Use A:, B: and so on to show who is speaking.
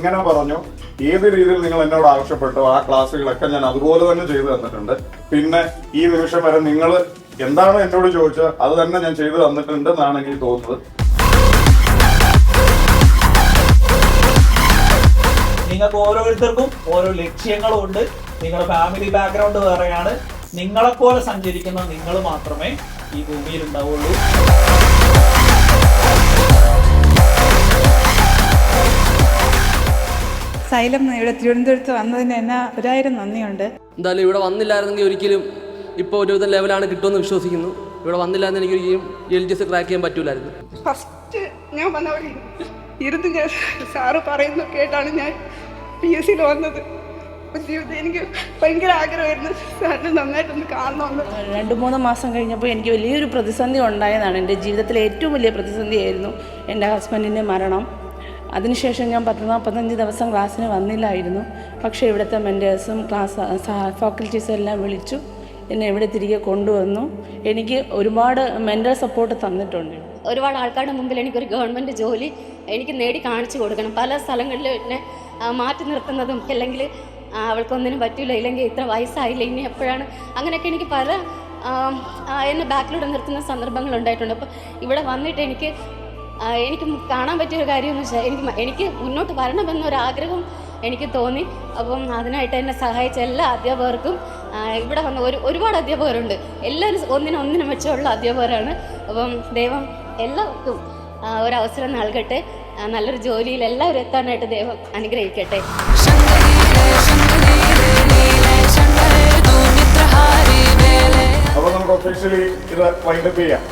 A: എങ്ങനെ പറഞ്ഞു, ഏത് രീതിയിൽ നിങ്ങൾ എന്നോട് ആവശ്യപ്പെട്ടു, ആ ക്ലാസ്സുകളൊക്കെ ഞാൻ അതുപോലെ തന്നെ ചെയ്തു തന്നിട്ടുണ്ട്. പിന്നെ ഈ നിമിഷം വരെ നിങ്ങൾ എന്താണ് എന്നോട് ചോദിച്ചത് അത് തന്നെ ഞാൻ ചെയ്തു തന്നിട്ടുണ്ട് എന്നാണ് എനിക്ക് തോന്നുന്നത്.
B: നിങ്ങൾക്ക് ഓരോരുത്തർക്കും ഓരോ ലക്ഷ്യങ്ങളും ഉണ്ട്. നിങ്ങളുടെ ഫാമിലി ബാക്ക്ഗ്രൗണ്ട് വേറെയാണ്. നിങ്ങളെപ്പോലെ സഞ്ചരിക്കുന്ന നിങ്ങൾ മാത്രമേ ഈ ഭൂമിയിൽ ഉണ്ടാവുള്ളൂ.
C: സൈലം ഇവിടെ തിരുവനന്തപുരത്ത് വന്നതിന് എന്നാ 1000 നന്ദിയുണ്ട്.
D: എന്തായാലും ഇവിടെ വന്നില്ലായിരുന്നെങ്കിൽ ഒരിക്കലും ഇപ്പോൾ ഒരുവിധം ലെവലാണ് കിട്ടുമെന്ന് വിശ്വസിക്കുന്നു. ഇവിടെ വന്നില്ലായിരുന്നെങ്കിൽ എനിക്ക് ഒരിക്കലും LGS ക്രാക്ക് ചെയ്യാൻ പറ്റൂലായിരുന്നു.
E: ഫസ്റ്റ് ഞാൻ വന്നവിടെ ഇരുന്ന് ഞാൻ സാറ് പറയുന്നത് കേട്ടാണ് ഞാൻ PSC വന്നത്. ജീവിതം എനിക്ക് ഭയങ്കര ആഗ്രഹമായിരുന്നു സാറിന് നന്നായിട്ടൊന്ന് കാണണമെന്ന്.
F: 2-3 മാസം കഴിഞ്ഞപ്പോൾ എനിക്ക് വലിയൊരു പ്രതിസന്ധി ഉണ്ടായതാണ്. എൻ്റെ ജീവിതത്തിലെ ഏറ്റവും വലിയ പ്രതിസന്ധിയായിരുന്നു എൻ്റെ ഹസ്ബൻഡിൻ്റെ മരണം. അതിനുശേഷം ഞാൻ 40-45 ദിവസം ക്ലാസ്സിന് വന്നില്ലായിരുന്നു. പക്ഷേ ഇവിടുത്തെ മെൻറ്റേഴ്സും ഫാക്കൽറ്റീസും എല്ലാം വിളിച്ചു എന്നെ ഇവിടെ തിരികെ കൊണ്ടുവന്നു. എനിക്ക് ഒരുപാട് മെൻ്റൽ സപ്പോർട്ട് തന്നിട്ടുണ്ട്.
G: ഒരുപാട് ആൾക്കാരുടെ മുമ്പിൽ എനിക്കൊരു ഗവൺമെൻറ് ജോലി എനിക്ക് നേടി കാണിച്ചു കൊടുക്കണം. പല സ്ഥലങ്ങളിൽ എന്നെ മാറ്റി നിർത്തുന്നതും, അല്ലെങ്കിൽ അവൾക്കൊന്നിനും പറ്റില്ല, ഇല്ലെങ്കിൽ ഇത്ര വയസ്സായില്ല, ഇനി എപ്പോഴാണ്, അങ്ങനെയൊക്കെ എനിക്ക് പല എന്നെ ബാക്കിലൂടെ നിർത്തുന്ന സന്ദർഭങ്ങൾ ഉണ്ടായിട്ടുണ്ട്. അപ്പോൾ ഇവിടെ വന്നിട്ട് എനിക്ക് കാണാൻ പറ്റിയൊരു കാര്യമെന്ന് വെച്ചാൽ എനിക്ക് മുന്നോട്ട് വരണമെന്നൊരാഗ്രഹം എനിക്ക് തോന്നി. അപ്പം അതിനായിട്ട് എന്നെ സഹായിച്ച എല്ലാ അധ്യാപകർക്കും, ഇവിടെ വന്ന ഒരുപാട് അധ്യാപകരുണ്ട്, എല്ലാവരും ഒന്നിനും മെച്ചമുള്ള അധ്യാപകരാണ്. അപ്പം ദൈവം എല്ലാവർക്കും ഒരവസരം നൽകട്ടെ. നല്ലൊരു ജോലിയിൽ എല്ലാവരും എത്താനായിട്ട് ദൈവം അനുഗ്രഹിക്കട്ടെ.
A: അപ്പോൾ നമുക്ക് ഒഫീഷ്യലി ഇത് വൈൻഡപ്പ് ചെയ്യാം.